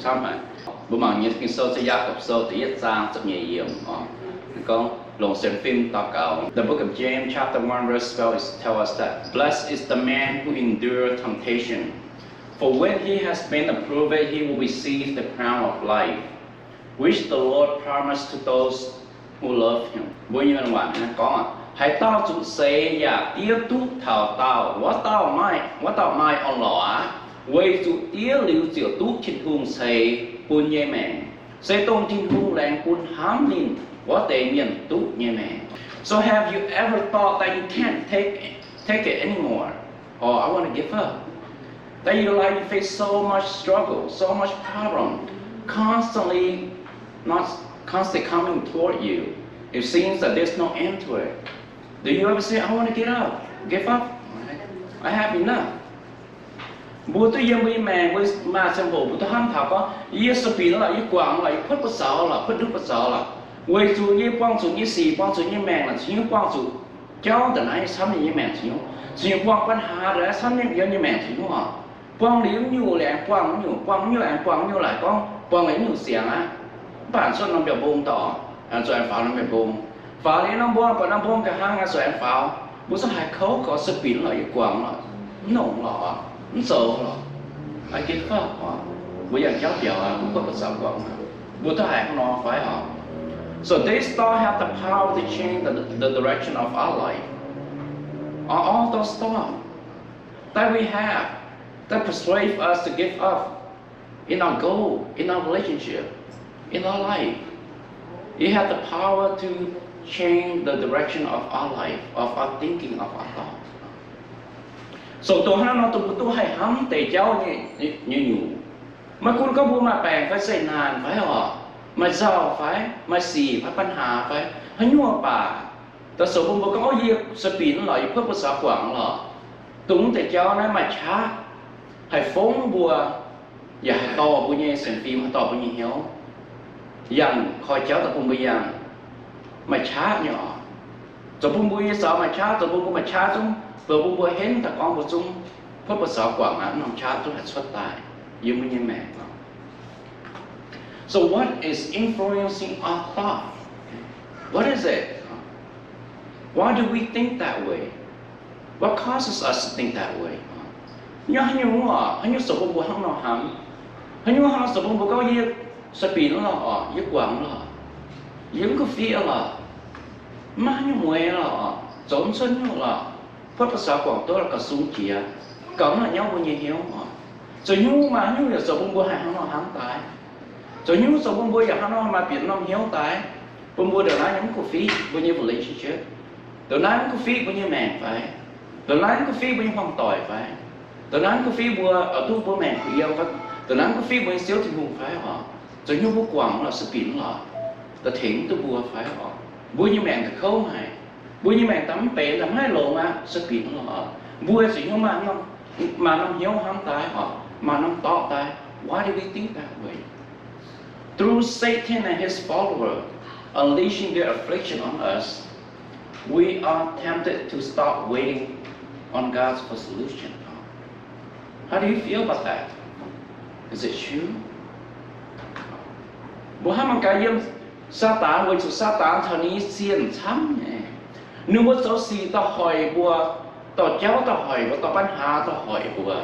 chăm hả bữa mà những cái sơ sẽ giác gặp sơ thì ít sang rất nhiều nhiều con long xem phim tạo cầu. The book of James chapter 1 verse 12 tells us that blessed is the man who endures temptation, for when he has been approved he will receive the crown of life which the Lord promised to those who love him. Bây giờ bạn có hãy tao chủ sẽ và tiếp tục thảo tao what tao mai on lọ为主跌了就都天空谁半夜命谁东天空亮半喊念我地面都夜命 So have you ever thought that you can't take it anymore or I want to give up that your life you face so much struggle so much problem constantly coming toward you it seems that there's no end to it do you ever say I want to give up I have enough bố tôi yêu mấy mẹ với mà xem bộ bố tôi ham thảo có yêu sự biến là yêu quảng là yêu phật bất sáu là phật đức bất sáu là với chủ yêu quang chủ yêu sĩ quang chủ yêu mẹ là chủ quang chủ cháu từ nãy sắm như mẹ chủ quang quan hà rồi sắm như mẹ chủ họ quang liễu nhiều lẹ quang nhiều lại con quang ấy nhiều xiềng á bản xuân năm biểu bông tỏ rồi anh pháo năm biểu bông pháo lý năm bông và năm bông cả hai rồi anh pháo bố sao hai khấu có sự biến là yêu quang là nồng lọ sợ rồi, ai kết pháp họ, bây giờ cháu biểu cũng có một sản phẩm, bữa thứ hai nó phải họ. So these stars have the power to change the direction of our life. All those stars that we have that persuade us to give up in our goal, in our relationship, in our life. It has the power to change the direction of our life, of our thinking, of our thought. So tôi nó tôi hay hắm tề cháu như nhủ màคุณcó buông mà bèn phải xây nàn phải họ mà giàu phải mà xì phảiปัญหาphải hay nhua bàแต่สมบูรณ์ก็เอาเยี่ยสปีนหล่อยเพื่อภาษากว่างหล่อตุ้งแต่เจ้านั้นมาช้าให้ฟ้องบัวอย่าให้ต่อบุญเสียงฟิล์มต่อบุญเหี้ยวอย่างคอยเจ้าแต่ปุ่มบุญอย่างมาช้าเนี่ยสมบูรณ์บุญสาวมาช้าสมบูรณ์มาช้าจุ้งตัวบุญบัวเห็นแต่กองบุญจุ้งเพื่อภาษากว่างนั้นน้องช้าจุ้งหัดสวดตายยืมบุญแม่ So what is influencing our thought? What is it? Why do we think that way? What causes us to think that way? Nhớ như sầu bông bùa hăng nào hăng, như hăng sầu bông bùa có gì, speed là, gì quảng là, những cái phía là, mà như mùi là, trốn sân như là, phát sở quảng tôi là cả súng chìa, cẩn là nhau bao nhiêu hiếu mà, rồi như mà như là sầu bông bùa hăng nào hăng tái, rồi như sầu bông bùa giờ hăng nào mà biển năm hiếu tái, bông bùa được nói những cái phí bao nhiêu relationship, được nói những cái phí bao nhiêu mẹ phải. Từ nãy cái phi bên phòng tỏi phải, từ nãy cái phi bùa ở tu bùa mẹ của yêu phải, từ nãy cái phi bên xíu thì hùng phải họ, rồi như bùa quảng là sự biến là, từ thỉnh tu bùa phải họ, bùa như mẹ thì khâu này, bùa như mẹ tắm bể làm hai lỗ mà sự biến là họ, bùa chỉ như mà nó hiếu ham tái họ, mà nó tỏ tái, why do we think that way? Through Satan and his followers unleashing their affliction on us, we are tempted to stop waiting on God's for solution. How do you feel about that? Is it true? Bố hát bằng cái yếm Satan với chủ Satan thằng ní xiên chăm nhé. Nếu bố số xì tao hỏi bùa, tao cháu tao hỏi bùa, tao bán hà tao hỏi bùa,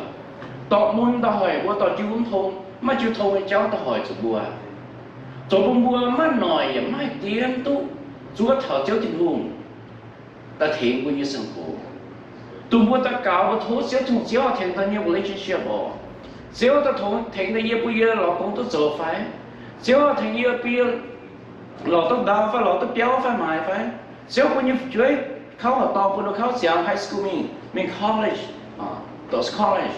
tao muốn tao hỏi bùa, tao chú thông, mà chú thông với cháu tao hỏi chủ bùa. Chủ bùa mà nói và mai tiếng tu, chúa thở cháu tình hùng, ta thiện của như sân khổ. Tụi bố ta cáo và thố xíu chung xíu thành ta nhiều relationship bỏ. Xíu ta thố thành ta nhiều bây giờ lọ cũng tốt dở phải. Xíu thành nhiều bây giờ lọ tốt đau phải, lọ tốt béo phải mài phải. Xíu bây giờ chuối kháo ở to bố nó kháo xíu high school mình college. Those college.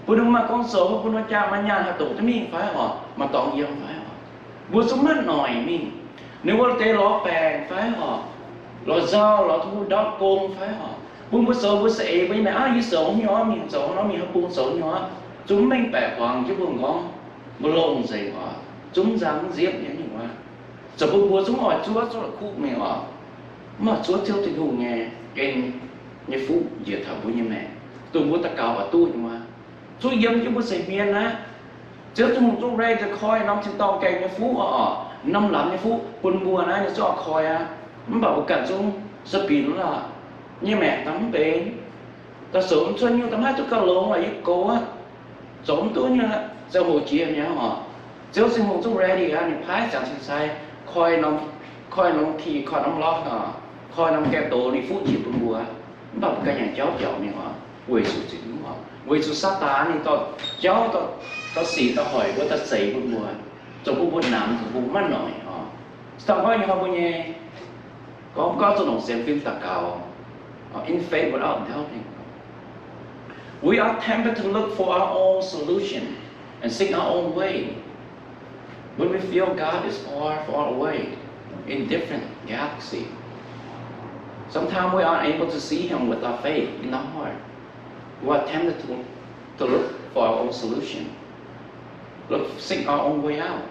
Bố nó mà con sổ bố nó cha mà nhà hạt tụ cho mình phải họ. Mà tổng nhiều phải họ. Bố sống mất nổi mình. Nếu bố tế lọ bèn phải họ. Lọ rau, lọ thu đọc công phải họ. Bún bún sầu bún sệ với mẹ ai sầu nhỏ mình sầu nó mình bún sầu nhỏ chúng mình bẻ hoàng chứ bún ngon một lồng dày họ chúng dám giết nhé như vậy giờ bún bún chúng hỏi chúa cho là khu mình họ mà chúa theo tình hùng nghe cái như phụ diệt thảo bún như mẹ tôi muốn ta cao và tôi nhưng mà chúa yếm chứ bún sệ miên á chứ chúng đâyจะคอยน้ำถึงตองแกงเนี่ยฟูน้ำหลังเนี่ยฟูปุ่นบัวนะเนี่ยจะคอยมันbảoกันchúngสปินlà như mẹ tắm bền ta sớm cho nhiều tắm hai chút cao lông là ít cố á giống tôi như là giao hồ chia nhá chứ sinh hồn chúng ready thì phái chẳng sinh sai coi nó thì coi nó lót coi nó kẹp đồ đi phút chịuปุ่นบัวมันbảo cái nhà cháuเนี่ยquỳ sự chữ quỳ sự sát tá thì cháu tao xì tao hỏi với tao xìปุ่นบัวchoผู้บุญนำถึงผู้มั่นหน่อยสังเกตยังเขาบุญเนี่ยก็จะหนุ่มเสียงฟิล์มตะเกา in faith without doubting we are tempted to look for our own solution and seek our own way when we feel God is far away in different galaxy sometimes we aren't able to see Him with our faith in our heart we are tempted to look for our own solution seek our own way out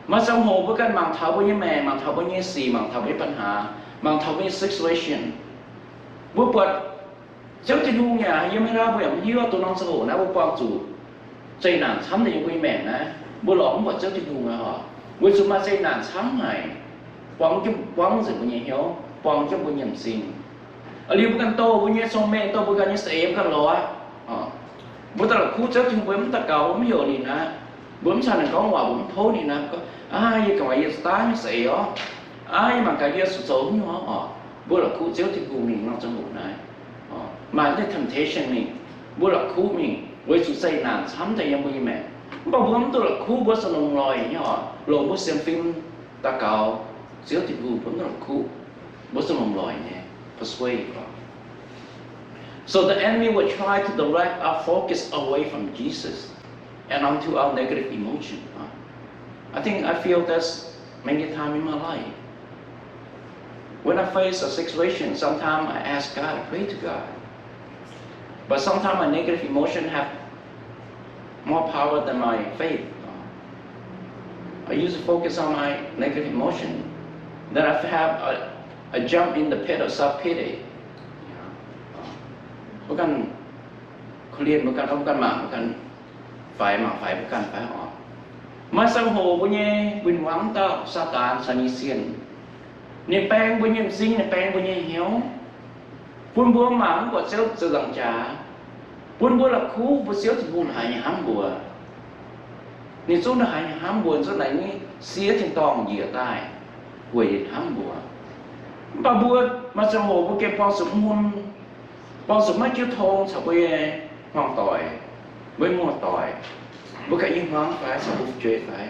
mà trong hồ với căn mạng thảo với những mẹ mạng thảo với những gì mạng thảo vớiปัญหาmạng thảo với situation bữa bật cháu trên hung nhà nhưng mà ra bởi vì yêu tụi non xã hội na bữa quang chủ dây nản sắm thì quay mẹ na bữa lõm bật cháu trên hung à họ bữa chúng mà dây nản sắm này quăng gì của nhà hiếu quăng cho bữa nhầm xin ở liu bữa căn tô bữa nhẹ sông mẹ tô bữa căn như sấy căn lò bữa ta là khu cháu trên bữa ta cầu không hiểu gì na bữa sau này có hòa bữa thố này nè có ai cái gì style như vậy đó ai mà cái gì số như họ bữa là khu chiếu thì khu mình nó trong bộ này mà cái temptation mình bữa là khu mình với sự say nản sắm thì em như mẹ bao bữa tôi là khu bữa sau lồng lòi như họ lồng bữa xem phim ta cầu chiếu thì khu vẫn là khu bữa sau lồng lòi nè persuade so the enemy will try to direct our focus away from Jesus and onto our negative emotion. I think I feel this many times in my life. When I face a situation, sometimes I ask God, I pray to God. But sometimes my negative emotion have more power than my faith. I usually focus on my negative emotion. Then I have a jump in the pit of self-pity. Bukan kuliah, bukan mak, bukan phải bukan phải họ mà sao hồ với nhé bình vắng tao sa tàn sa ni xiên nè bèn với nhé sinh nè bèn với nhé hiếu buôn búa mảng của xéo sự lặng trà buôn búa là khu với xéo thì buôn hải hám bùa nè số là hải hám bùa số này ní xía trên tòng dìa tai quỳ hám bùa bà bùa mà sao hồ với cái bao sủng mấy chiếu thôn sao với hoàng tỏi với mua tỏi với cái những món phải sao cũng chơi phải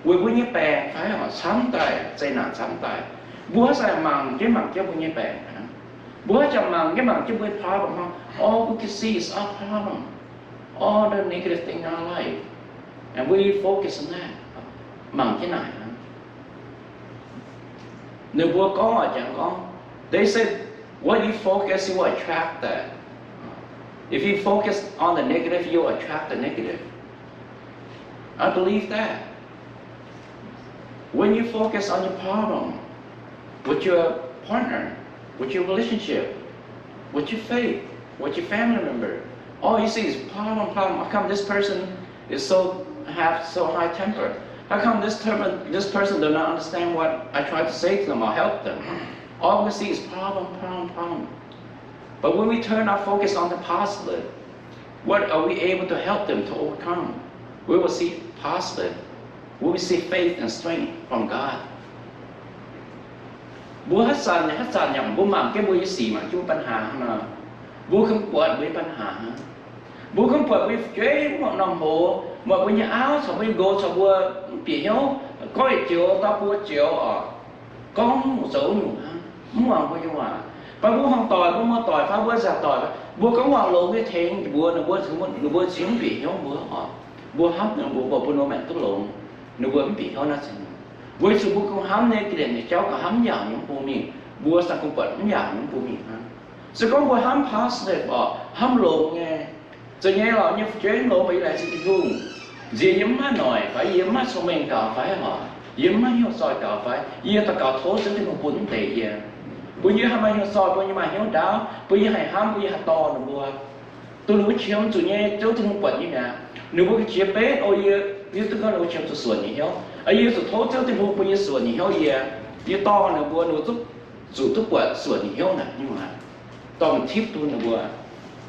với những bè phải họ sắm tay dây nản sắm tay búa sai màng cái màng cho với những bè búa chồng màng cái màng cho với problem không all we can see is our problem all the negative thing in our life and we focus on that màng thế này nếu búa có chẳng có they said what you focus you attract that. If you focus on the negative, you'll attract the negative. I believe that. When you focus on your problem, with your partner, with your relationship, with your faith, with your family member, all you see is problem. How come this person is so high temper? How come this person does not understand what I try to say to them or help them? All we see is problem. But when we turn our focus on the positive, what are we able to help them to overcome? We will see positive. We will see faith and strength from God. Bố hát sàn nhầm bố làm cái bố gì mà chúปัญหานะbố không quật vớiปัญหาbố không quật với chế một nòng hồ mà với nhà áo sao với gỗ sao bố bị nhau có chiều tao bố chiều có một số nhiều muốn làm bao nhiêu và bố không tỏi bố mua tỏi phá bố giặt tỏi bố có hoàng lộn cái thèn bố nó bố thứ bố chiếm bị nhau bố hấp nó bố nó mẹ tốt lộn nó bố bị nhau nó sẽ với sự bố không hám nên cái này cháu có hám vào những bố mình bố sao không bận vào những bố mình sẽ có bố hám positive hám lộn nghe rồi nghe là như chế lộn bị lại sự thương gì nhắm má nồi phải gì má xong mình cả phải yếm má hiếu soi cả phải yếm ta cả thố sẽ không cuốn tệ gì bây giờ hai mai soi bây giờ mà hiếu đáo bây giờ hay hám bây giờ to nữa bùa tôi nói chiếm chủ nhé cháu thì không quẩn như nè nếu bữa cái chia bé ôi như tôi nói là chém từ sườn như héo ấy từ thố theo thì bữa như sườn như héo như to là bữa nó giúp dù tôi quả sườn như héo này nhưng mà to mình thiếp tôi là bữa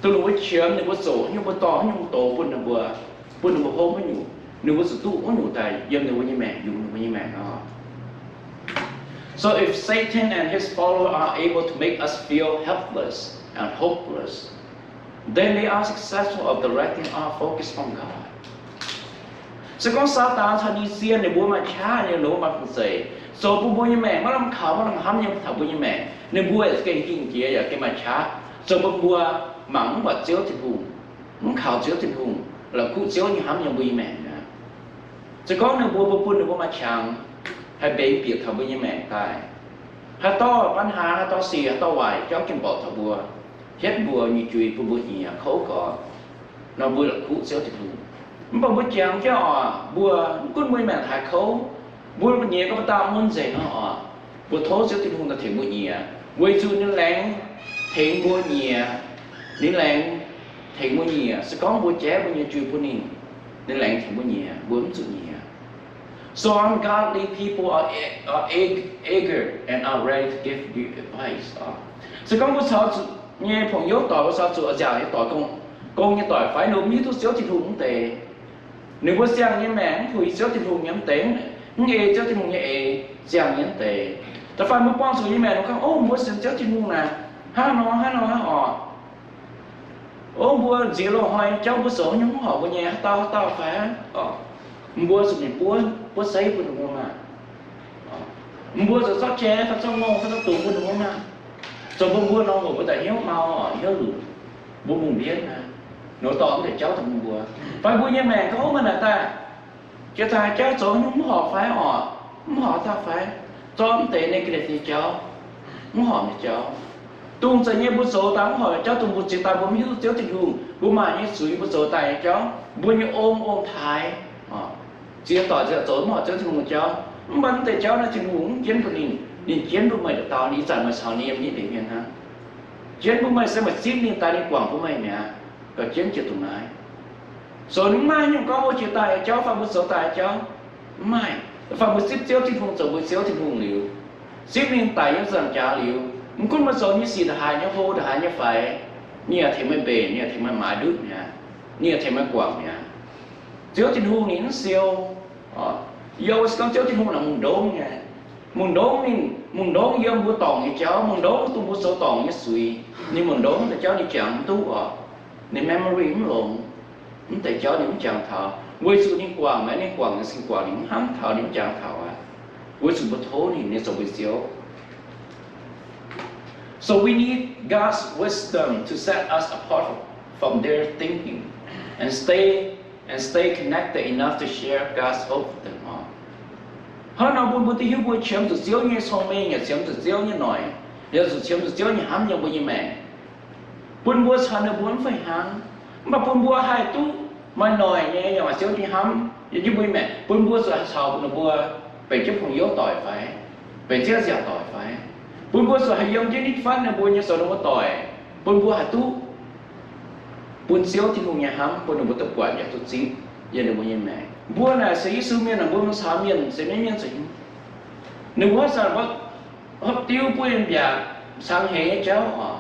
tôi là bữa chém là bữa sổ nhưng bữa to nhưng bữa tổ bữa là bữa hôm mới nhủ nếu bữa sụt tu có nhủ tài dâm là bữa như mẹ dùng là bữa như mẹ nó. So if Satan and his followers are able to make us feel helpless and hopeless, then they are successful of directing our focus from God. So con Satan thay đi xiên để bố mà cha để lỗ mà cũng dậy. So bố như mẹ mà làm khảo mà làm hám như thảo bố như mẹ nên bố cái hình kia là cái mà cha. So bố mắng và chiếu thì hùng, muốn khảo chiếu thì hùng là cụ chiếu như hám như bố như mẹ. So con nên bố mà chàng hay bé biệt thảo bố như mẹ tài. Hay toปัญหาhay to xì hay to hoài cháu kim bỏ thảo bùa hết bùa như chui bùa nhỉ khấu cỏ nó bùa là cụ xéo thì hùng mà bùa chàng cho bùa cũng mới mẹ thải khấu bùa nhỉ có ta muốn dạy nó bùa thố xéo thì hùng là thể bùa nhỉ bùa chu nên lén thể bùa nhỉ nên lén thể bùa nhỉ sẽ có bùa ché bùa nhỉ chui bùa nín nên lén thể bùa nhỉ bùa chu nhỉ. So ungodly people are eager and are ready to give you advice. So con bữa sau nghe朋友ต่อ bữa sau chủ giảng nhưต่อcon nhưต่อphải nộp như thuốc xéo thì hùng tệ. Nếu bữa giảng như mẹ thì xéo thì hùng nhắm tệ, nghe xéo thì hùng nhẹ giảng nhắm tệ. Ta phải một quan sự như mẹ nó không, ô bữa xéo thì hùng nè, ha nó họ. Ô bữa gì lo hỏi cháu bữa số nhóm họ bữa nhà tao phải bữa sự này bữa xây bữa đúng không mà bữa sự sót che phải sót ngon phải sót tủ bữa đúng không mà rồi bữa nó ngồi bữa tại hiếu mau hiếu lử bữa mùng biết nè nỗi to để cháu thằng bữa phải bữa nhà mẹ có mà là ta cho ta cháu số nhóm họ phải họ ta phải cho tệ này cái thì cháu muốn họ thì cháu tung sẽ nhé bữa số tám hỏi cháu tung bữa chỉ ta bữa miếu cháu thì hùng bữa mà nhé suy bữa số tài cháu bữa như ôm thái chia tỏ ra tối mà cho thằng cháu bắn tay cháu là thằng uống chiến của nhìn chiến của mày được tao đi dần mà sao niệm như thế này ha chiến của mày sẽ mà xít lên ta đi quảng của mày nè có chiến chưa tụi này rồi những mai nhưng có một chia tài cháu phải một số tài cháu mai phải một xít chéo thì vùng rồi một xéo thì vùng liều xít lên tài những dần trả liều một con một số như xì là hai nhá hô là hai nhá phải như là thì mới bền như là thì mới mãi đứt nè như là thì mới quảng nè chiếu trên hôn ní nó siêu yêu con chiếu trên hôn là mùng đốm nha mùng đốm yêu mua tòng như cháu mùng đốm tôi mua số tòng như suy nhưng mùng đốm là cháu đi chẳng tu nên memory cũng lộn nhưng tại cháu những chẳng thở với sự những quảng mấy những quảng sinh quảng những hám thở những chẳng thở với sự bất thố thì nên sống với chiếu. So we need God's wisdom to set us apart from their thinking and stay connected enough to share God's hope with them all. Hơn nào buồn thì hiểu buồn chiếm từ xíu như song mê nhà chiếm từ xíu như nổi, giờ từ chiếm từ xíu như hám như bữa như mẹ. Buồn sao nó buồn phải hám, mà buồn hai tú mà nổi nhẹ mà xíu như hám, như bữa mẹ. Buồn sao nó buồn về chấp không yếu tội phải, về chết giả tội phải. Buồn sao hay dùng chứ nít phát nó buồn như sao nó có tội, buồn hai tú. Buồn xíu thì không nhà hám, buồn nó tập quản nhà tốt xí, giờ nó buồn như mẹ. Buồn là sẽ sư miên là buồn sáu miên sẽ mấy miên gì. Nếu buồn sao hấp tiêu buồn nhà sang hệ cháu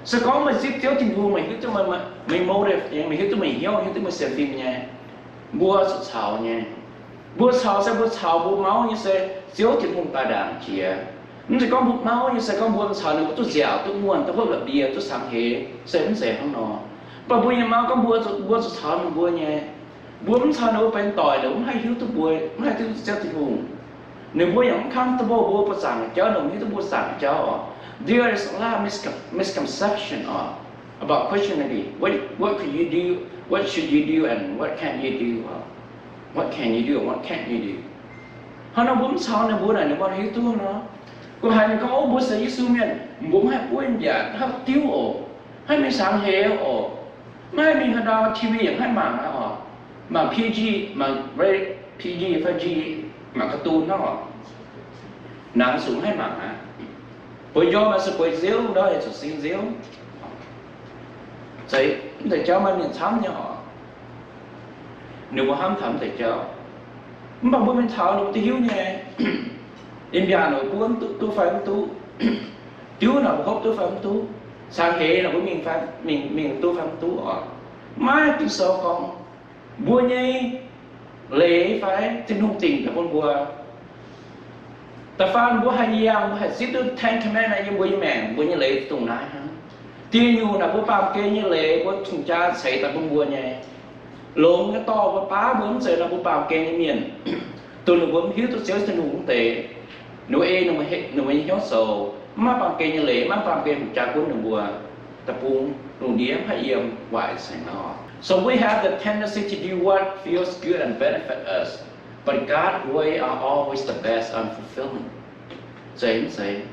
sẽ có mà xíu tiêu thì buồn mình hiểu cho mình mô đẹp nha, mình hiểu cho mình hiểu cho mình xem phim nha. Buồn sẽ xào nha. Buồn xào sẽ buồn xào buồn máu như sẽ xíu thì buồn ta đàn chìa. Nhưng sẽ có buồn máu như sẽ có buồn xào nếu tôi dẻo tôi muôn tôi vớt là bia tôi sang hệ sẽ không nó. Và buồn nhà máu có buồn sẽ xào mình buồn nha. Buồn sao nó bên tỏi là cũng hay hiểu tôi buồn, hay hiểu tôi thì hùng. Nếu buồn cũng comfortable buồn bớt sáng cháu, đồng ý tôi buồn sáng cháu. There is a lot of misconception about Christianity. What could you do? What should you do and what can't you do? What can you do and what can't you do? Nó buồn sao nó buồn này nó bao hiểu tôi nó. Còn hai người có buồn sẽ Giêsu miền buồn hay buồn giả hay tiêu hay mình sáng hè mai mình hay đào TV hay mảng mà PG mà PG phải G mà cartoon nó nặng xuống hay mảng bởi do mà sự quay diếu đó là sự xin diếu vậy để cho mình nhìn thắm nhỏ nếu mà ham thầm thì cháu mà bố mình thảo nó thì hiếu nhẹ em già nội cuốn tôi phải tu chú nào hốt tôi phải tu sang hệ là bố mình tôi phải tu ở mai cái số con bùa nhây lễ phải trên hung tình là con bùa ta phan bùa hai giang bùa hai xích tôi thanh cái này như bùa như mẹ bùa như lễ tùng nái ha tiên nhu là bùa bao kê như lễ bùa thùng cha xảy ta con bùa nhảy lốm cái to bùa phá bướm xảy là bùa bao kê như miền tôi là bướm hiếu tôi xéo trên hung tệ nếu nó mới nhót sầu mà bao kê như lễ mà bao kê thùng cha cuốn đường bùa ta buông đường điếm hay yếm hoài xảy nó. So we have the tendency to do what feels good and benefit us, but God's way are always the best and fulfilling. Say,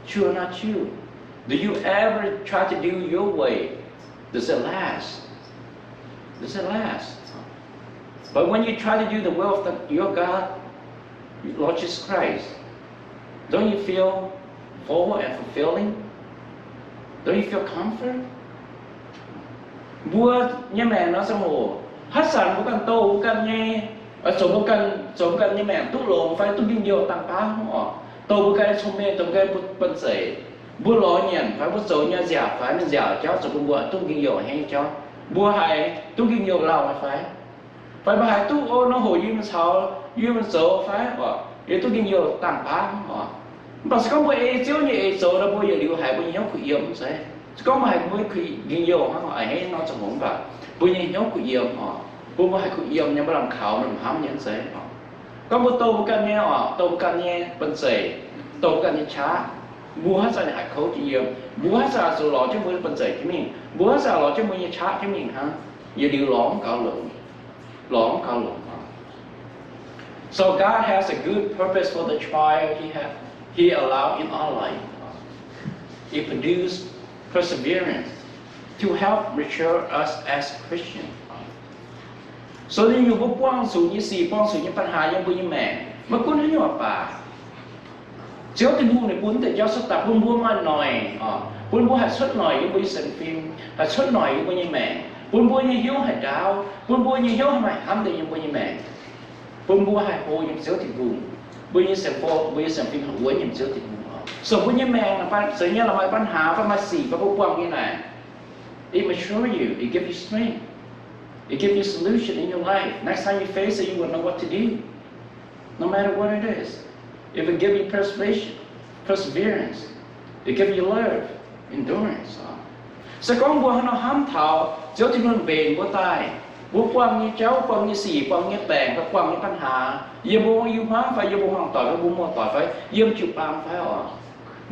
true or not true? Do you ever try to do your way? Does it last? Does it last? But when you try to do the will of your God, Lord Jesus Christ, don't you feel full and fulfilling? Don't you feel comfort? Bua như mẹ nó xong rồi hát sản bố cần tô bố cần nghe sống bố cần như mẹ tốt lộn phải tốt kinh nhiều tăng phá họ tô bố cần xong mẹ tô bố cần bận sể bố lo nhận phải bố số nhà giả phải nên giả cháu sống bố tốt kinh nhiều hay cho bố hãy tốt kinh nhiều lòng phải bà hãy tốt ô nó hồi duyên sao duyên số phải họ để tốt kinh nhiều tăng phá họ bà sẽ có bố ê chiếu như ê số là bố giờ điều hãy bố nhớ khủy yếm sẽ có mà hai mươi khủy kinh nhiều họ ấy nó trong hỗn và bây giờ nhớ khủy yếm họ bố hai khủy yếm nhưng mà làm khảo làm hám nhân sẽ họ có bố tô bố cần nghe họ tô bố cần nghe bận sể tô bố cần nghe chá bố hát ra này hãy khấu chỉ yếm bố hát ra số lọ cho bố bận sể cho mình bố hát ra lọ cho bố nghe chá cho mình ha giờ điều lõm cao lượng So God has a good purpose for the trial He allowed in our life. It produced perseverance to help mature us as Christians. So nên nhiều bố quang sự như gì quang sự nhưปัญหายังบุญแม่เมื่อคุณให้หน่วยป่าเจ้าที่บุญในบุญแต่เจ้าสตาบุญบัวมาหน่อยบุญบัวหัดชดหน่อยยังบุญสันฟิล์มหัดชดหน่อยยังบุญแม่บุญบัวยังหิ้วหัดดาวบุญบัวยังหิ้วให้ใหม่ทำแต่ยังบุญแม่บุญบัวหัดโพยังเจ้าที่บุญบุญยังสันโพบุญยังสันฟิล์มหัวยังเจ้าที่บุญส่วนบุญยังแม่สิ่งนี้เราไม่ปัญหาเพราะมาสี่เพราะพวกความนี่แหละ It mature you, it gives you strength, it gives you solution in your life. Next time you face it, you will know what to do, no matter what it is. It will give you perseverance, it gives you love, endurance. Sẽ có một nó hám thảo, dấu thì luôn bền của tai, bố quan như cháu, quan như xì, quan như bèn, và quan nhưปัญหา Yêu bố yêu hóa phải yêu bố hoàn tỏi, bố mua tỏi phải yêu chụp bám phải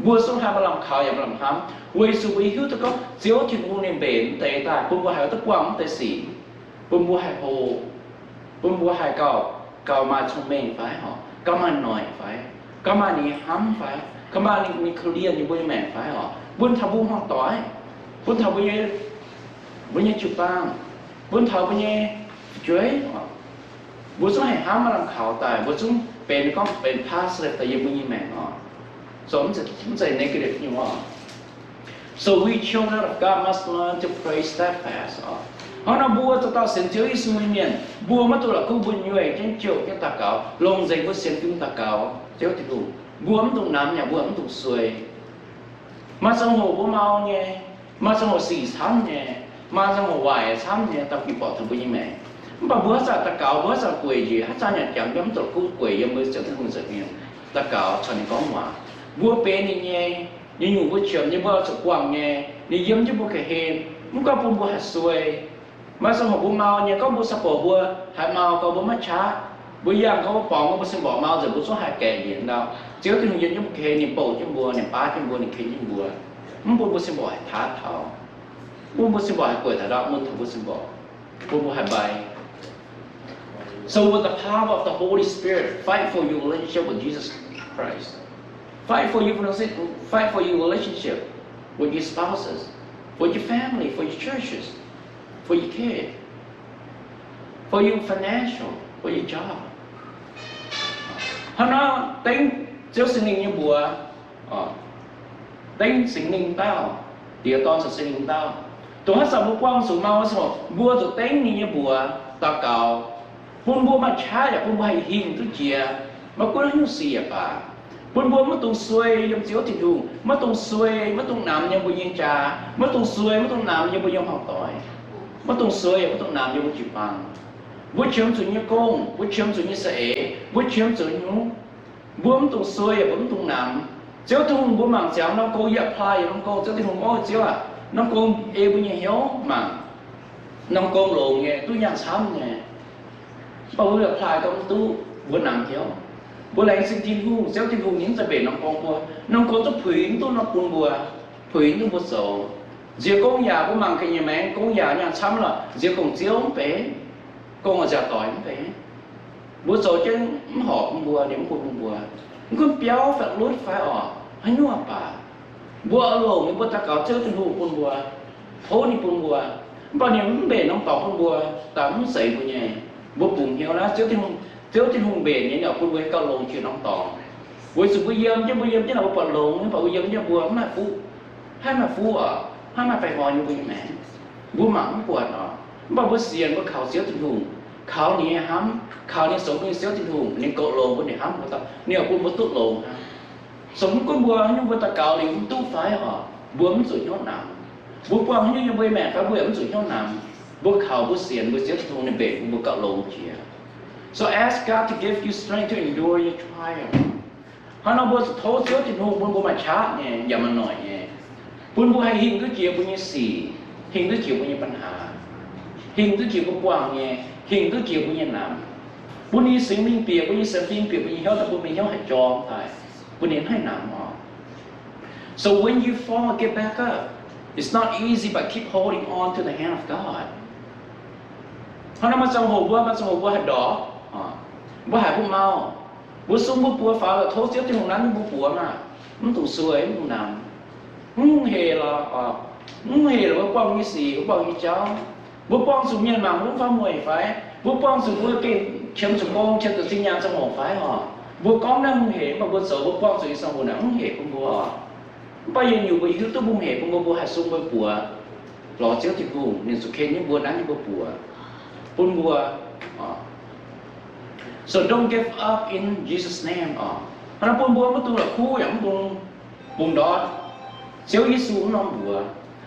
bùa số hai mà làm khảo và làm hám quay sự quý hiếu tôi có chiếu trên vùng nền bền tại tại bùa bùa hai tất quang tại sĩ bùa bùa hai hồ bùa bùa hai cầu mà trong mình phải họ cầu mà nổi phải cầu mà ní hám phải cầu mà ní clear như bùa mẹ phải họ buôn thảo buôn hoàn tỏi buôn thảo bùa như chụp bám buôn thảo bùa như chuối bùa số hai hám mà làm khảo tại bùa số bền có bền passive tại bùa như mẹ họ So I'm say negative you are. So we children of God must learn to pray steadfast. Nó bùa tụi tao xin chữ Giêsu miền bùa mà tụi là cứ buồn nhuệ trên chiều cái tà cáo lông dây với xin chúng tà cáo chéo thì đủ bùa mà tụi nam nhà bùa mà tụi xuôi mà trong hồ bùa mau nhé mà trong hồ xì sám nhé mà trong hồ hoài sám nhé tao kịp bỏ thằng bùa như mẹ mà bùa sao tà cáo bùa sao quỳ gì hát sao nhà chẳng giống tụi cứ quỳ giống mới chẳng thấy giật miệng tà cáo cho nên có hòa bùa bén nhé như nhung bùa chậm như bùa sụp quăng nhé như yếm như bùa kẻ hên muốn có bùa hạt xuôi mà xong họ bùa mau nhé có bùa sập bùa hạt mau có bùa mắt chá bùa giang có bùa bỏng có bùa sinh bỏ mau rồi bùa số hạt kẻ hiện đâu chiếu thì hướng dẫn như kẻ niệm bầu cho bùa niệm bá cho bùa niệm kẻ cho bùa muốn bùa sinh bỏ hạt thả thảo bùa sinh bỏ hạt quẩy thả đó muốn thằng bùa sinh bỏ bùa hạt bài. So with the power of the Holy Spirit, fight for your relationship with Jesus Christ. Fight for your relationship with your spouses, for your family, for your churches, for your kids, for your financial, for your job. Nó tính chiếu sinh linh như bùa, tính sinh linh tao, địa ton sẽ sinh linh tao. Tôi hát sao bùa quang số mau sao bùa tôi tính như bùa, ta cầu buôn bua mà trái là buôn bua hay hình thứ chia mà cũng không xì à buôn bua mất tung xuôi giống chiếu thịt hùng mất tung xuôi mất tung nằm như bùi yên trà mất tung xuôi mất tung nằm như bùi yên học tỏi mất tung xuôi mất tung nằm như bùi chịu bằng bùi chiếm chủ như công bùi chiếm chủ như sệ bùi chiếm chủ như bùa mất tung xuôi bùa mất tung nằm chiếu thùng bùa mảng chéo nó cô dẹp phai nó cô chiếu thùng ô chiếu à nó cô e bùi nhẹ hiếu mà nó cô lộ nghe tôi nhang sám nghe bao giờ phai công tu bùa nằm hiếu bữa nay sinh thiên hùng, xéo thiên hùng những cái bể nông con cho phuyến tôi nó buồn bùa, phuyến tôi bớt sầu, giờ con nhà của mang cái nhà mẹ, con nhà chăm là giờ con chiếu bé, con ở nhà tỏi bé, bữa sầu chứ họ buồn bùa, điểm buồn bùa, con béo phải lút phải hay nhua bà, bữa ở lồng bữa ta cáo chơi thiên hùng buồn bùa, phố đi buồn bùa, bao nhiêu bể nông tỏi buồn bùa, tắm sậy của nhà, bữa buồn nhiều lá xéo thiên hùng. Thiếu trên hùng bền như nào quân với cao lồng chuyện nóng tỏ, với sự bây giờ chứ nào còn lồng, bây giờ chứ bùa mà phú, hai mà phải hỏi như vậy mẹ, bùa mắng quạt đó, bao bữa xiên bữa khảo xéo trên hùng, khảo này hám, khảo này sống như xéo trên hùng, nên cậu lồng vấn đề hám của ta, nếu quân bữa tốt lồng, sống con bùa nhưng bữa ta cào thì cũng tốt phải họ, bùa cũng rủi nhót nằm, bùa quăng như vậy mẹ phải bùa cũng rủi nhót nằm, bùa khảo bữa xiên xéo trên hùng này bể bùa cậu lồng chia. So ask God to give you strength to endure your trial. Họ nói bố thấu chiếu thì hùng bố mà chát nhé,อย่ามาหน่อยnhé. Bố hay hình cứ chiều bố như xì, hình cứ chiều bố như ปัญหา hình cứ chiều bố quang nhé, hình cứ chiều bố như nằm. Bố ní sinh minh bìa, bố ní sinh minh bìa, bố ní hiếu ta bố mình hiếu hãy cho tại. Bố nên hay nằm họ. So when you fall, get back up. It's not easy, but keep holding on to the hand of God. Họ nói mà trong hồ bố hạt đỏ. Bố hải bố mau bố xuống bố bùa phá là thốt xếp trên hồng nắn bố bùa mà nó tủ xuôi nó nằm không hề là bố quăng như xì bố quăng như cháu bố quăng xuống nhân mạng bố phá mùi phải bố quăng xuống bố cái chấm xuống con chân tự sinh nhang trong hồ phái họ bố có nó không hề mà bố sợ bố quăng xuống xong bố nào không hề không bố họ bây giờ nhiều bố yếu tôi không hề không bố hải xuống bố bùa lò xếp trên hồng nên xuống khen những bố nắn như bố bùa So don't give up in Jesus' name. Hắn nói bùa mất tu là khu giống bùn đó. Xéo Giê-xu nó bùa.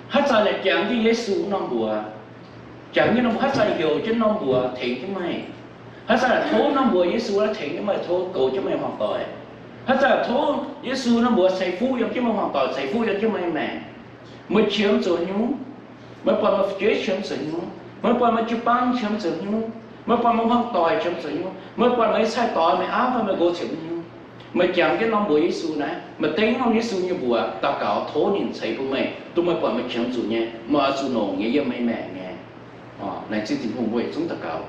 Hát ra là chẳng như Giê-xu nó bùa. Chẳng như nó hát ra hiểu chứ nó bùa thiện chứ mày. Hát ra là thố nó bùa Giê-xu là thiện chứ mày thố cầu chứ mày hoàn tội. Hát ra là thố Giê-xu nó bùa xây phu giống chứ mày hoàn tội xây phu giống chứ mày mẹ. Mới chiếm rồi nhúng. Mới qua mà chế chiếm rồi nhúng. Mới qua mà chụp băng chiếm rồi nhúng. Mới qua mà không tòi trong sự nhung, mới qua mấy sai tòi mấy áo và mấy gỗ chịu nhung, mới chẳng cái nông bùa Giê-xu này, mà tính nông Giê-xu như bùa, ta cáo thố nhìn thấy của mày, tôi mới qua mấy chém chủ nhé, mà chủ nổ nghe mấy mẹ nghe, này chứ tình hùng vậy chúng ta cáo.